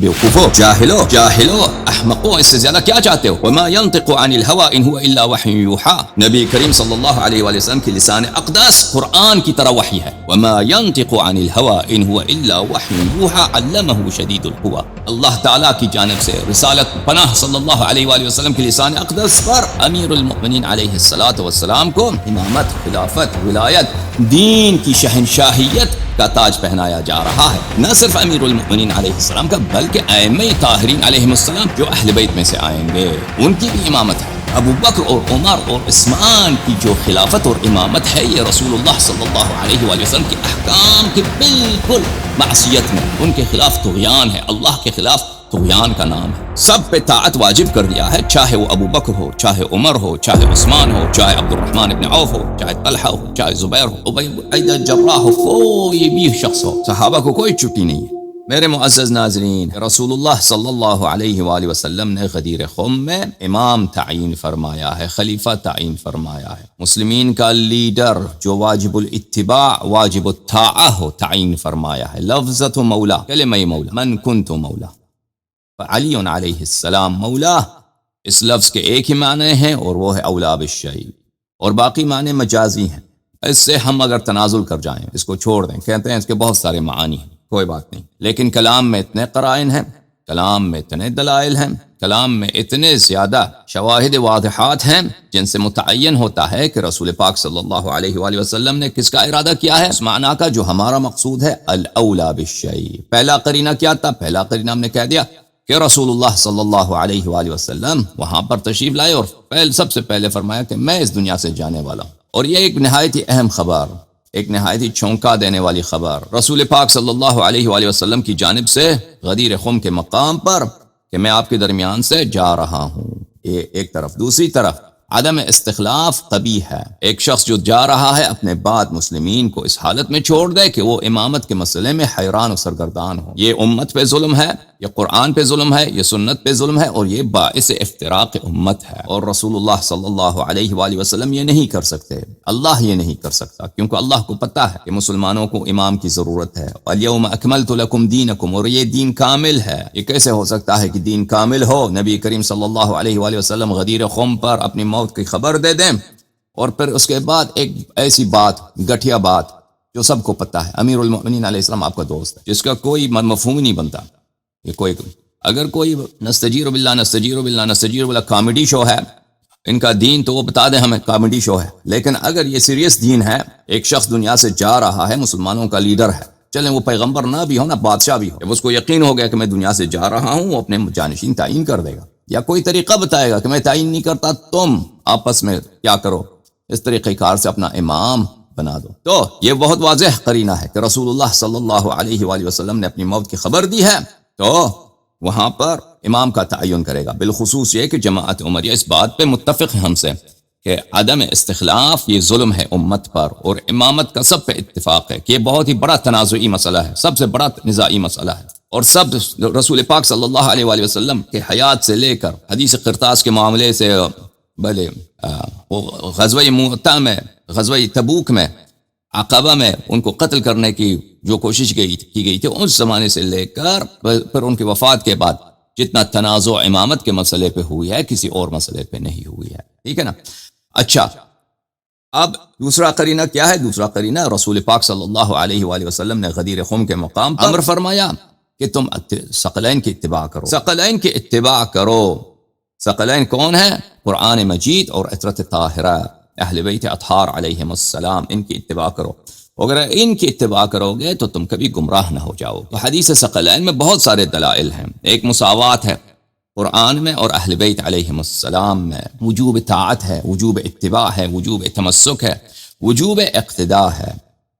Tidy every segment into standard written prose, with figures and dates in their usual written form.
بیوقوفو، جاہلو احمقو، اس سے زیادہ کیا چاہتے ہو؟ وما ينطق عن الهوى ان هو الا وحی یوحى، نبی کریم صلی اللہ علیہ وآلہ وسلم کی لسان اقدس قرآن کی طرح وحی ہے. وما ينطق عن الهوى ان هو الا وحی یوحى علمه شدید القوى، اللہ تعالیٰ کی جانب سے رسالت پناہ صلی اللہ علیہ وآلہ وسلم کی لسان اقدس پر امیر المؤمنین علیہ الصلوۃ والسلام کو امامت، خلافت، ولایت، دین کی شہنشاہیت کا تاج پہنایا جا رہا ہے. نہ صرف امیر المؤمنین علیہ السلام کا بلکہ ائمہ طاہرین علیہم السلام جو اہل بیت میں سے آئیں گے ان کی بھی امامت ہے. ابو بکر اور عمر اور عثمان کی جو خلافت اور امامت ہے یہ رسول اللہ صلی اللہ علیہ وآلہ وسلم کے احکام کی بالکل معصیت میں، ان کے خلاف طغیان ہے، اللہ کے خلاف طغیان کا نام ہے. سب پہ طاعت واجب کر دیا ہے، چاہے وہ ابو بکر ہو، چاہے عمر ہو، چاہے عثمان ہو، چاہے عبد الرحمن ابن عوف ہو، چاہے طلحہ ہو، چاہے زبیر ہو، ابی بن جراح ہو، کوئی بھی شخص ہو، صحابہ کو کوئی چھٹی نہیں ہے. میرے معزز ناظرین، رسول اللہ صلی اللہ علیہ وآلہ وسلم نے غدیر خم میں امام تعین فرمایا ہے، خلیفہ تعین فرمایا ہے، مسلمین کا لیڈر جو واجب الاتباع واجب الطاعہ ہو تعین فرمایا ہے. لفظت مولا، کلمہ مولا، من کنت مولا، علی علیہ السلام مولا، اس لفظ کے ایک ہی معنی ہیں اور وہ ہے اولا بالشیء، اور باقی معنی مجازی ہیں. اس سے ہم اگر تنازل کر جائیں، اس کو چھوڑ دیں، کہتے ہیں اس کے بہت سارے معانی ہیں، کوئی بات نہیں، لیکن کلام میں اتنے قرائن ہیں، کلام میں اتنے دلائل ہیں، کلام میں اتنے زیادہ شواہد واضحات ہیں جن سے متعین ہوتا ہے کہ رسول پاک صلی اللہ علیہ وآلہ وسلم نے کس کا ارادہ کیا ہے، اس معنی کا جو ہمارا مقصود ہے الاولا بالشیء. پہلا قرینہ کیا تھا؟ پہلا قرینہ ہم نے کہہ دیا کہ رسول اللہ صلی اللہ علیہ وآلہ وسلم وہاں پر تشریف لائے اور سب سے پہلے فرمایا کہ میں اس دنیا سے جانے والا ہوں. اور یہ ایک نہایت ہی اہم خبر، ایک نہایت ہی چونکا دینے والی خبر رسول پاک صلی اللہ علیہ وآلہ وسلم کی جانب سے غدیر خم کے مقام پر کہ میں آپ کے درمیان سے جا رہا ہوں. یہ ایک طرف. دوسری طرف عدم استخلاف قبیح ہے. ایک شخص جو جا رہا ہے اپنے بعد مسلمین کو اس حالت میں چھوڑ دے کہ وہ امامت کے مسئلے میں حیران و سرگردان ہو. یہ امت پہ ظلم ہے، یہ قرآن پہ ظلم ہے، یہ سنت پہ ظلم ہے، اور یہ باعث افتراق امت ہے. اور رسول اللہ صلی اللہ علیہ وآلہ وسلم یہ نہیں کر سکتے، اللہ یہ نہیں کر سکتا، کیونکہ اللہ کو پتہ ہے کہ مسلمانوں کو امام کی ضرورت ہے. الیوم اکملت لکم دینکم، اور یہ دین کامل ہے. یہ کیسے ہو سکتا ہے کہ دین کامل ہو؟ نبی کریم صلی اللہ علیہ وآلہ وسلم غدیر خم پر اپنی موت کی خبر دے دیں اور پھر اس کے بعد ایک ایسی بات، گٹھیا بات جو سب کو پتہ ہے، امیر المؤمنین علیہ السلام آپ کا دوست ہے جس کا کوئی مفہوم نہیں بنتا. یہ کوئی اگر کوئی نستجیر باللہ کامیڈی شو ہے ان کا دین تو وہ بتا دیں ہمیں کامیڈی شو ہے، لیکن اگر یہ سیریس دین ہے، ایک شخص دنیا سے جا رہا ہے، مسلمانوں کا لیڈر ہے، چلیں وہ پیغمبر نہ بھی ہو نہ بادشاہ بھی ہو، جب اس کو یقین ہو گیا کہ میں دنیا سے جا رہا ہوں، وہ اپنے جانشین تعین کر دے گا یا کوئی طریقہ بتائے گا کہ میں تعین نہیں کرتا، تم آپس میں کیا کرو، اس طریقہ کار سے اپنا امام بنا دو. تو یہ بہت واضح قرینہ ہے کہ رسول اللہ صلی اللہ علیہ وآلہ وسلم نے اپنی موت کی خبر دی ہے تو وہاں پر امام کا تعین کرے گا. بالخصوص یہ کہ جماعت عمریہ اس بات پہ متفق ہے ہم سے کہ عدم استخلاف یہ ظلم ہے امت پر، اور امامت کا سب پہ اتفاق ہے کہ یہ بہت ہی بڑا تنازعی مسئلہ ہے، سب سے بڑا نزاعی مسئلہ ہے. اور سب رسول پاک صلی اللہ علیہ وآلہ وسلم کے حیات سے لے کر حدیث قرطاس کے معاملے سے بھلے غزوہ موطا میں، غزوہ تبوک میں، عقبہ میں ان کو قتل کرنے کی جو کوشش کی گئی تھی، اس زمانے سے لے کر پھر ان کی وفات کے بعد جتنا تنازع امامت کے مسئلے پہ ہوئی ہے کسی اور مسئلے پہ نہیں ہوئی ہے. ٹھیک ہے نا؟ اچھا، اب دوسرا قرینہ کیا ہے؟ دوسرا قرینہ رسول پاک صلی اللہ علیہ وآلہ وسلم نے غدیر خم کے مقام پر امر فرمایا کہ تم ثقلین کی اتباع کرو. ثقلین کی اتباع کرو. ثقلین کون ہیں؟ قرآن مجید اور عطرت طاہرہ، اہل بیت اطہار علیہم السلام، ان کی اتباع کرو. اگر ان کی اتباع کرو گے تو تم کبھی گمراہ نہ ہو جاؤ. تو حدیث ثقلین میں بہت سارے دلائل ہیں. ایک مساوات ہے قرآن میں اور اہل بیت علیہم السلام میں، وجوب طاعت ہے، وجوب اتباع ہے، وجوب تمسک ہے، وجوب اقتداء ہے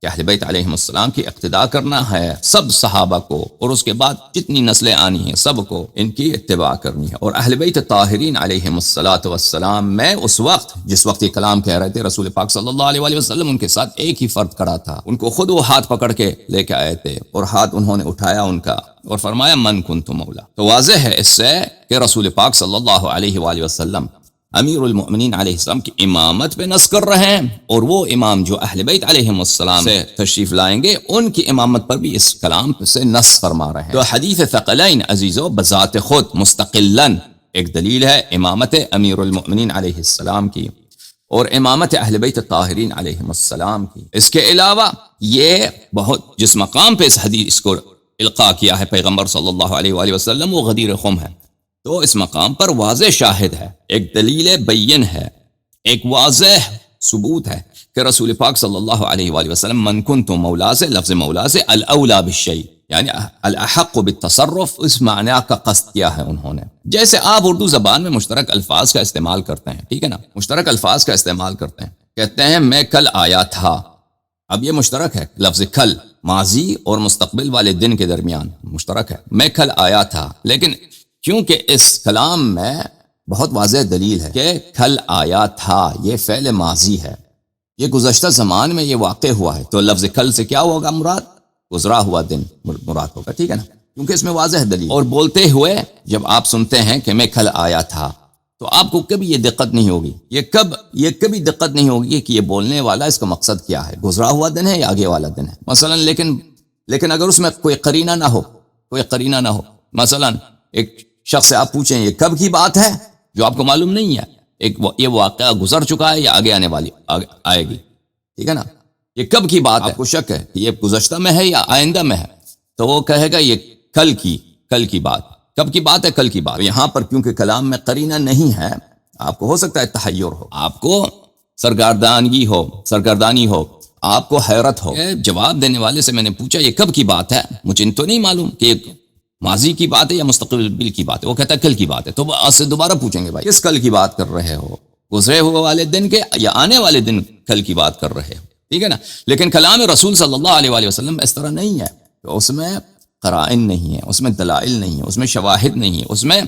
کہ اہل بیت علیہم السلام کی اقتداء کرنا ہے، سب صحابہ کو، اور اس کے بعد جتنی نسلیں آنی ہیں سب کو ان کی اتباع کرنی ہے. اور اہل بیت طاہرین علیہم السلام میں اس وقت جس وقت یہ کلام کہہ رہے تھے رسول پاک صلی اللہ علیہ وآلہ وسلم، ان کے ساتھ ایک ہی فرد کھڑا تھا، ان کو خود وہ ہاتھ پکڑ کے لے کے آئے تھے اور ہاتھ انہوں نے اٹھایا ان کا اور فرمایا من کنت مولا. تو واضح ہے اس سے کہ رسول پاک صلی اللہ علیہ وآلہ وسلم امیر المؤمنین علیہ السلام کی امامت پہ نص کر رہے ہیں، اور وہ امام جو اہل بیت علیہم السلام سے تشریف لائیں گے ان کی امامت پر بھی اس کلام سے نص فرما رہے ہیں۔ تو حدیث ثقلین عزیزو بذات خود مستقلاً ایک دلیل ہے امامت امیر المؤمنین علیہ السلام کی اور امامت اہل بیت الطاہرین علیہم السلام کی۔ اس کے علاوہ یہ بہت جس مقام پہ اس حدیث کو القاء کیا ہے پیغمبر صلی اللہ علیہ وآلہ وسلم وہ غدیر خم ہے، تو اس مقام پر واضح شاہد ہے، ایک دلیل بین ہے، ایک واضح ثبوت ہے کہ رسول پاک صلی اللہ علیہ وآلہ وسلم من کنت مولا سے لفظ مولا سے الاولا بالشیء یعنی الاحق بالتصرف اس معنی کا قصد کیا ہے انہوں نے۔ جیسے آپ اردو زبان میں مشترک الفاظ کا استعمال کرتے ہیں، ٹھیک ہے نا، مشترک الفاظ کا استعمال کرتے ہیں، کہتے ہیں میں کل آیا تھا، اب یہ مشترک ہے، لفظ کل ماضی اور مستقبل والے دن کے درمیان مشترک ہے، میں کل آیا تھا، لیکن کیونکہ اس کلام میں بہت واضح دلیل ہے کہ کل آیا تھا یہ فعل ماضی ہے، یہ گزشتہ زمان میں یہ واقع ہوا ہے، تو لفظ کل سے کیا ہوگا مراد؟ گزرا ہوا دن مراد ہوگا، ٹھیک ہے نا، کیونکہ اس میں واضح دلیل۔ اور بولتے ہوئے جب آپ سنتے ہیں کہ میں کل آیا تھا تو آپ کو کبھی یہ دقت نہیں ہوگی، یہ کبھی دقت نہیں ہوگی کہ یہ بولنے والا اس کا مقصد کیا ہے، گزرا ہوا دن ہے یا آگے والا دن ہے مثلا۔ لیکن اگر اس میں کوئی قرینہ نہ ہو، مثلا ایک شخص سے آپ پوچھیں یہ کب کی بات ہے جو آپ کو معلوم نہیں ہے، یہ واقعہ گزر چکا ہے یا آگے آئے گی، ٹھیک ہے نا، یہ کب کی بات ہے، آپ کو شک ہے کہ یہ گزشتہ میں ہے یا آئندہ میں ہے، تو وہ کہے گا یہ کل کی بات، کب کی بات ہے، کل کی بات۔ یہاں پر کیونکہ کلام میں قرینہ نہیں ہے، آپ کو ہو سکتا ہے تحیر ہو، آپ کو سرگردانی ہو، آپ کو حیرت ہو۔ جواب دینے والے سے میں نے پوچھا یہ کب کی بات ہے، مجھے تو نہیں معلوم کہ یہ ماضی کی بات ہے یا مستقبل کی بات ہے، وہ کہتا ہے کل کی بات ہے، تو وہ آج سے دوبارہ پوچھیں گے بھائی کس کل کی بات کر رہے ہو، گزرے ہوئے والے دن کے یا آنے والے دن کل کی بات کر رہے ہو، ٹھیک ہے نا۔ لیکن کلام رسول صلی اللہ علیہ وآلہ وسلم اس طرح نہیں ہے، تو اس میں قرائن نہیں ہے، اس میں دلائل نہیں ہے، اس میں شواہد نہیں ہے، اس میں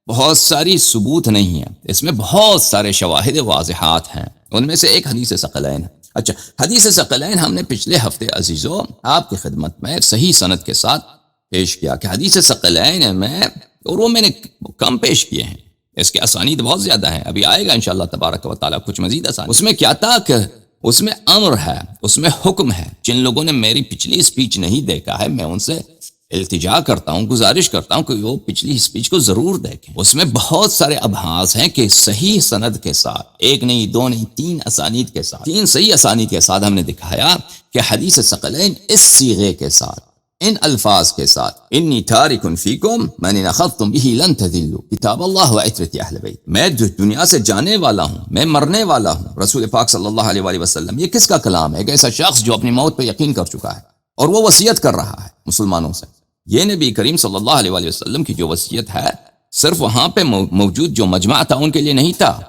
بہت ساری ثبوت نہیں ہے، اس میں بہت سارے شواہد واضحات ہیں، ان میں سے ایک حدیث ثقلین ہے۔ اچھا، حدیث ثقلین ہم نے پچھلے ہفتے عزیزو آپ کی خدمت میں صحیح سند کے ساتھ پیش کیا کہ حدیث ثقلین میں، اور وہ میں نے کم پیش کیے ہیں، اس کے اسانید بہت زیادہ ہیں، ابھی آئے گا انشاءاللہ تبارک و تعالی کچھ مزید اسانید۔ اس میں کیا تھا کہ اس میں امر ہے، اس میں حکم ہے۔ جن لوگوں نے میری پچھلی سپیچ نہیں دیکھا ہے میں ان سے التجا کرتا ہوں، گزارش کرتا ہوں کہ وہ پچھلی سپیچ کو ضرور دیکھیں، اس میں بہت سارے ابحاث ہیں کہ صحیح سند کے ساتھ، ایک نہیں دو نہیں تین اسانید کے ساتھ، تین صحیح اسانید کے ساتھ ہم نے دکھایا کہ حدیث ثقلین اس صیغے کے ساتھ، ان الفاظ کے ساتھ، انی تارک فیکم من ان اخذتم به لن تذلوا کتاب اللہ و عترۃ اہل بیت، میں دنیا سے جانے والا ہوں، میں مرنے والا ہوں، رسول پاک صلی اللہ علیہ وآلہ وسلم، یہ کس کا کلام ہے؟ ایک ایسا شخص جو اپنی موت پہ یقین کر چکا ہے اور وہ وصیت کر رہا ہے مسلمانوں سے۔ یہ نبی کریم صلی اللہ علیہ وآلہ وسلم کی جو وصیت ہے صرف وہاں پہ موجود جو مجمع تھا ان کے لیے نہیں تھا،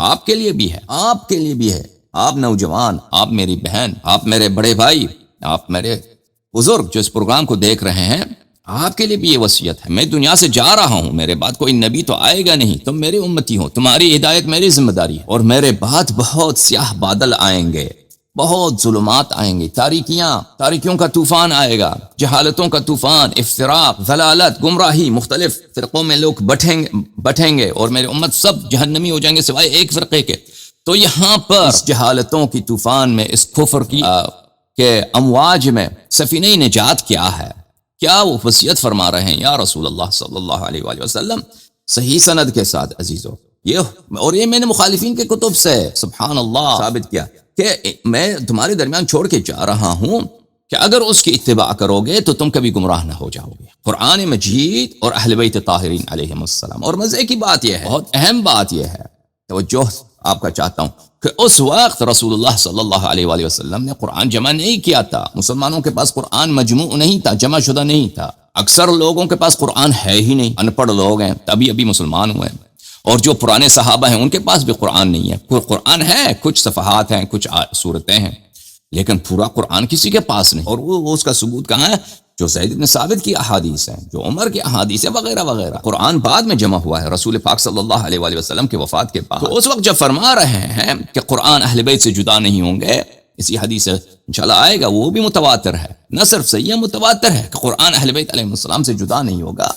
آپ کے لیے بھی ہے، آپ کے لیے بھی ہے، آپ نوجوان، آپ میری بہن، آپ میرے بڑے بھائی، آپ میرے بزرگ جو اس پروگرام کو دیکھ رہے ہیں، آپ کے لیے بھی یہ وصیت ہے۔ میں دنیا سے جا رہا ہوں، میرے بعد کوئی نبی تو آئے گا نہیں، تم میری امتی ہو، تمہاری ہدایت میری ذمہ داری ہے، اور میرے بعد بہت سیاہ بادل آئیں گے، بہت ظلمات آئیں گی، تاریکیوں کا طوفان آئے گا، جہالتوں کا طوفان، افتراق، ضلالت، گمراہی، مختلف فرقوں میں لوگ بٹیں گے اور میرے امت سب جہنمی ہو جائیں گے سوائے ایک فرقے کے۔ تو یہاں پر اس جہالتوں کی طوفان میں، اس کفر کی کہ امواج میں سفینہ نجات کیا ہے، کیا وہ وصیت فرما رہے ہیں یا رسول اللہ صلی اللہ علیہ وآلہ وسلم صحیح سند کے ساتھ عزیزو، اور یہ میں نے مخالفین کے کتب سے سبحان اللہ ثابت کیا کہ میں تمہارے درمیان چھوڑ کے جا رہا ہوں کہ اگر اس کی اتباع کرو گے تو تم کبھی گمراہ نہ ہو جاؤ گے۔ قرآن مجید اور اہل بیت طاہرین علیہم السلام۔ اور مزے کی بات یہ ہے، بہت اہم بات یہ ہے، توجہ آپ کا چاہتا ہوں کہ اس وقت رسول اللہ صلی اللہ علیہ وآلہ وسلم نے قرآن جمع نہیں کیا تھا، مسلمانوں کے پاس قرآن مجموع نہیں تھا، جمع شدہ نہیں تھا، اکثر لوگوں کے پاس قرآن ہے ہی نہیں، ان پڑھ لوگ ہیں، ابھی مسلمان ہوئے ہیں، اور جو پرانے صحابہ ہیں ان کے پاس بھی قرآن نہیں ہے، کوئی قرآن ہے، کچھ صفحات ہیں، کچھ صورتیں ہیں، لیکن پورا قرآن کسی کے پاس نہیں۔ اور وہ اس کا ثبوت کہاں ہے؟ جو زید بن ثابت کی احادیث ہیں، جو عمر کی احادیث ہیں، وغیرہ وغیرہ۔ قرآن بعد میں جمع ہوا ہے رسول پاک صلی اللہ علیہ وآلہ وسلم کے وفات کے بعد۔ تو اس وقت جب فرما رہے ہیں کہ قرآن اہل بیت سے جدا نہیں ہوں گے، اسی حدیث انشاءاللہ آئے گا، وہ بھی متواتر ہے، نہ صرف صحیح متواتر ہے کہ قرآن اہل بیت علیہ السلام سے جدا نہیں ہوگا،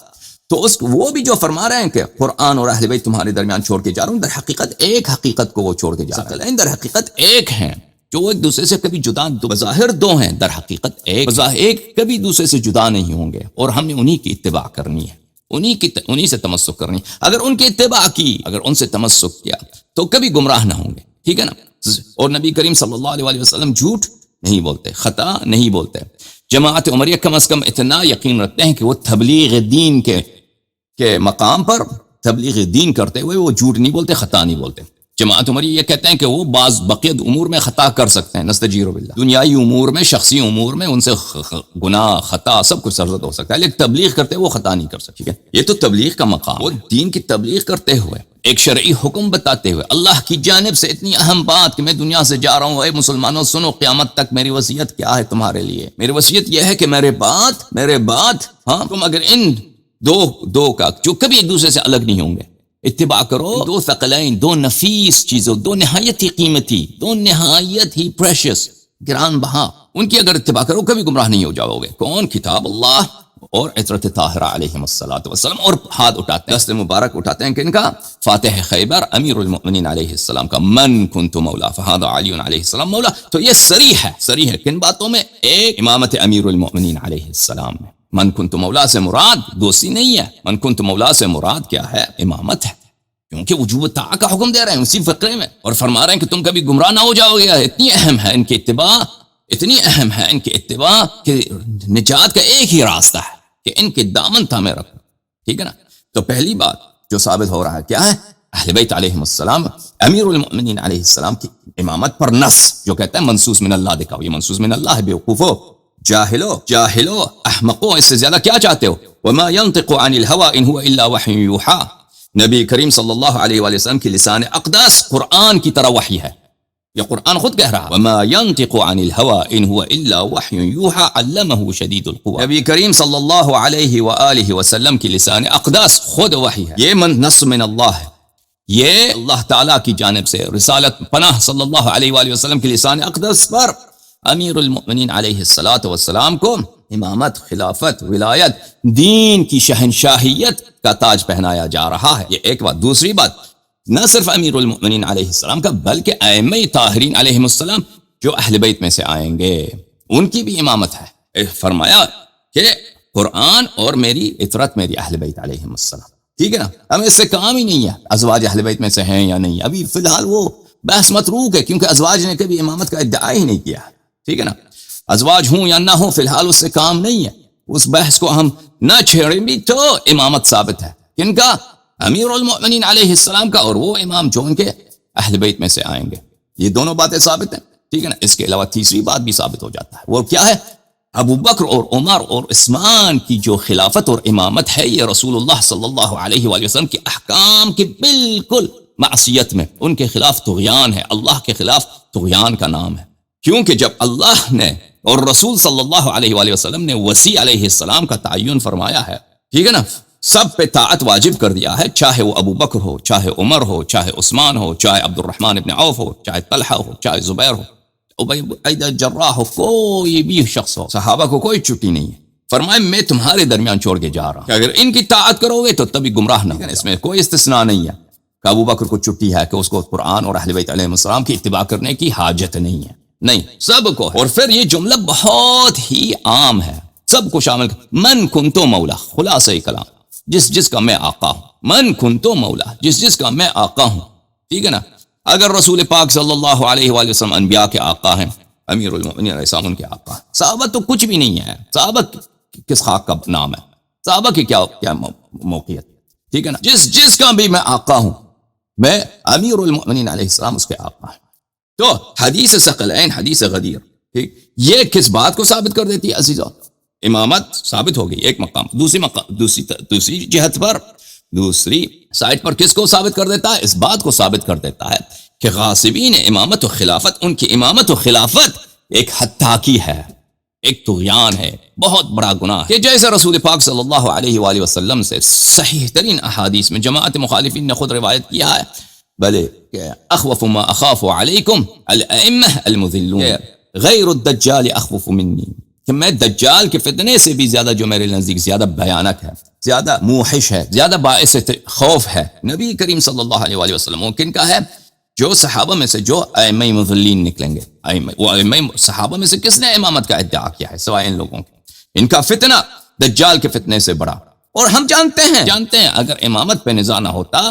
تو وہ بھی جو فرما رہے ہیں کہ قرآن اور اہل بیت تمہارے درمیان چھوڑ کے جا رہا ہوں، در حقیقت ایک حقیقت کو وہ چھوڑ کے جا رہے ہیں، در حقیقت ایک ہیں جو ایک دوسرے سے کبھی جدا، بظاہر دو ہیں، در حقیقت ایک کبھی دوسرے سے جدا نہیں ہوں گے، اور ہم نے انہی کی اتباع کرنی ہے، انہی سے تمسک کرنی ہے۔ اگر ان کی اتباع کی، اگر ان سے تمسک کیا تو کبھی گمراہ نہ ہوں گے، ٹھیک ہے نا۔ اور نبی کریم صلی اللہ علیہ وسلم جھوٹ نہیں بولتے، خطا نہیں بولتے۔ جماعت عمریہ کم از کم اتنا یقین رکھتے ہیں کہ وہ تبلیغ دین کے مقام پر تبلیغ دین کرتے ہوئے وہ جھوٹ نہیں بولتے، خطا نہیں بولتے۔ جماعت عمریہ یہ کہتے ہیں کہ وہ بعض بقیت امور میں خطا کر سکتے ہیں، نستجیر باللہ، دنیائی امور میں، شخصی امور میں ان سے گناہ، خطا سب کچھ سرزد ہو سکتا ہے، لیکن تبلیغ کرتے وہ خطا نہیں کر سکتے۔ یہ تو تبلیغ کا مقام، وہ دین کی تبلیغ کرتے ہوئے، ایک شرعی حکم بتاتے ہوئے، اللہ کی جانب سے اتنی اہم بات کہ میں دنیا سے جا رہا ہوں، اے مسلمانوں سنو، قیامت تک میری وصیت کیا ہے تمہارے لیے؟ میری وصیت یہ ہے کہ میرے بعد ہاں تم اگر ان دو کا جو کبھی ایک دوسرے سے الگ نہیں ہوں گے اتباع کرو، دو ثقلین، دو نفیس چیزوں، دو نہایت ہی قیمتی، دو نہایت ہی پریشس، گران بہا، ان کی اگر اتباع کرو کبھی گمراہ نہیں ہو جاؤ گے۔ کون؟ کتاب اللہ اور عطرت طاہرہ علیہم السلام، اور ہاتھ اٹھاتے ہیں، دست مبارک اٹھاتے ہیں کن کا؟ فاتح خیبر امیر المؤمنین علیہ السلام کا، من کنت مولا فہذا علی علیہ السلام مولا۔ تو یہ صریح ہے کن باتوں میں؟ ایک، امامت امیر المؤمنین علیہ السلام میں۔ من کنت مولا سے مراد دوستی نہیں ہے، من کنت مولا سے مراد کیا ہے؟ امامت ہے، کیونکہ وجوب طاعت کا حکم دے رہے ہیں اسی فقرے میں، اور فرما رہے ہیں کہ تم کبھی گمراہ نہ ہو جاؤ گے۔ اتنی اہم ہے ان کی اتباع کہ نجات کا ایک ہی راستہ ہے کہ ان کے دامن تھامے رکھو، ٹھیک ہے نا۔ تو پہلی بات جو ثابت ہو رہا ہے کیا ہے؟ اہل بیت علیہم السلام، امیر المؤمنین علیہ السلام کی امامت پر نص جو کہتا ہے منصوص من اللہ، دکھاؤ یہ منصوص من اللہ ہے، بیوقوفو، جاہلو، احمقو، اس سے زیادہ کیا چاہتے ہو؟ وما ينطق عن الهوى ان هو الا وحی یوحى، نبی کریم صلی اللہ علیہ وآلہ وسلم کی لسان اقدس قرآن کی طرح وحی ہے، یہ قرآن خود کہہ رہا ہے، وما ينطق عن الهوى ان هو الا وحی یوحى علمه شدید القوى، نبی کریم صلی اللہ علیہ وآلہ وسلم کی لسان اقدس خود وحی ہے، یہ نص من اللہ ہے، یہ اللہ تعالیٰ کی جانب سے رسالت پناہ صلی اللہ علیہ وآلہ وسلم کی لسان اقدس پر امیر المؤمنین علیہ السلام کو امامت، خلافت، ولایت، دین کی شہنشاہیت کا تاج پہنایا جا رہا ہے۔ یہ ایک بات۔ دوسری بات، نہ صرف امیر المؤمنین علیہ السلام کا بلکہ ائمہ طاہرین علیہم السلام جو اہل بیت میں سے آئیں گے ان کی بھی امامت ہے۔ فرمایا کہ قرآن اور میری عطرت میری اہل بیت علیہم السلام، ٹھیک ہے نا۔ ہمیں اس سے کام ہی نہیں ہے ازواج اہل بیت میں سے ہیں یا نہیں، ابھی فی الحال وہ بحث متروک ہے، کیونکہ ازواج نے کبھی امامت کا ادعا ہی نہیں کیا، ٹھیک ہے نا۔ ازواج ہوں یا نہ ہوں فی الحال اس سے کام نہیں ہے، اس بحث کو ہم نہ چھیڑیں بھی تو امامت ثابت ہے، کن کا؟ امیر المؤمنین علیہ السلام کا، اور وہ امام جو ان کے اہل بیت میں سے آئیں گے، یہ دونوں باتیں ثابت ہیں، ٹھیک ہے نا۔ اس کے علاوہ تیسری بات بھی ثابت ہو جاتا ہے، وہ کیا ہے؟ ابو بکر اور عمر اور عثمان کی جو خلافت اور امامت ہے، یہ رسول اللہ صلی اللہ علیہ وآلہ وسلم کے احکام کی بالکل معصیت میں، ان کے خلاف طغیان ہے، اللہ کے خلاف طغیان کا نام ہے، کیونکہ جب اللہ نے اور رسول صلی اللہ علیہ وآلہ وسلم نے وسیع علیہ السلام کا تعین فرمایا ہے، ٹھیک ہے نا، سب پہ طاعت واجب کر دیا ہے، چاہے وہ ابو بکر ہو، چاہے عمر ہو، چاہے عثمان ہو، چاہے عبد الرحمن ابن عوف ہو، چاہے طلحہ ہو، چاہے زبیر ہو، ابی جراح ہو، کوئی بھی شخص ہو، صحابہ کو کوئی چھٹی نہیں ہے۔ فرمائے میں تمہارے درمیان چھوڑ کے جا رہا ہوں کہ اگر ان کی طاعت کرو گے تو تبھی گمراہ نہ ہو، اس میں کوئی استثناء نہیں ہے کہ ابو بکر کو چھٹی ہے کہ اس کو قرآن اور اہل بیت علیہ السلام کی اتباع کرنے کی حاجت نہیں ہے، نہیں، سب کو۔ اور پھر یہ جملہ بہت ہی عام ہے، سب کو شامل، من کنتو مولا، خلاصہ کلام، جس کا میں آقا ہوں، من کنتو مولا، جس کا میں آقا ہوں، ٹھیک ہے نا۔ اگر رسول پاک صلی اللہ علیہ وآلہ وسلم انبیاء کے آقا ہیں، امیر المؤمنین علیہ السلام ان کے آقا ہیں، صحابہ تو کچھ بھی نہیں ہے، صحابہ کس خاک کا نام ہے، صحابہ کی کیا موقعیت، ٹھیک ہے نا۔ جس کا بھی میں آقا ہوں، میں امیر المؤمنین علیہ السلام اس کے آقا ہیں۔ تو حدیث ثقلین، حدیث غدیر، ٹھیک، یہ کس بات کو ثابت کر دیتی ہے عزیزو؟ امامت ثابت ہو گئی ایک مقام، دوسری جہت پر، دوسری سائٹ پر کس کو ثابت کر دیتا ہے؟ اس بات کو ثابت کر دیتا ہے کہ غاصبین امامت و خلافت، ان کی امامت و خلافت ایک حتاکی ہے، ایک طغیان ہے، بہت بڑا گناہ ہے، کہ جیسے رسول پاک صلی اللہ علیہ وآلہ وسلم سے صحیح ترین احادیث میں جماعت مخالفین نے خود روایت کیا ہے، بلے کہ اخوف ما اخاف علیکم الائمہ المذلون غیر الدجال اخوف منی، کہ میں دجال کے فتنے سے بھی زیادہ جو میرے نزدیک زیادہ بھیانک ہے زیادہ موحش ہے، زیادہ باعث خوف ہے نبی کریم صلی اللہ علیہ وآلہ وسلم. وہ کن کا ہے؟ جو صحابہ میں سے جو ائمہ مضلین نکلیں گے. وہ ائمہ صحابہ میں سے کس نے امامت کا ادعا کیا ہے سوائے ان لوگوں کے؟ ان کا فتنہ دجال کے فتنے سے بڑا. اور ہم جانتے ہیں اگر امامت پہ نزاع نہ ہوتا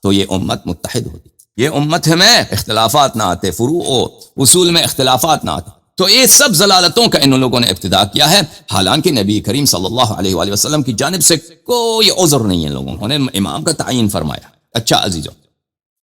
تو یہ امت متحد ہوتی، یہ امت میں اختلافات نہ آتے، فروع و اصول میں اختلافات نہ آتے. تو یہ سب ضلالتوں کا ان لوگوں نے ابتدا کیا ہے، حالانکہ نبی کریم صلی اللہ علیہ وآلہ وسلم کی جانب سے کوئی عذر نہیں ہے لوگوں نے امام کا تعین فرمایا. اچھا عزیزوں،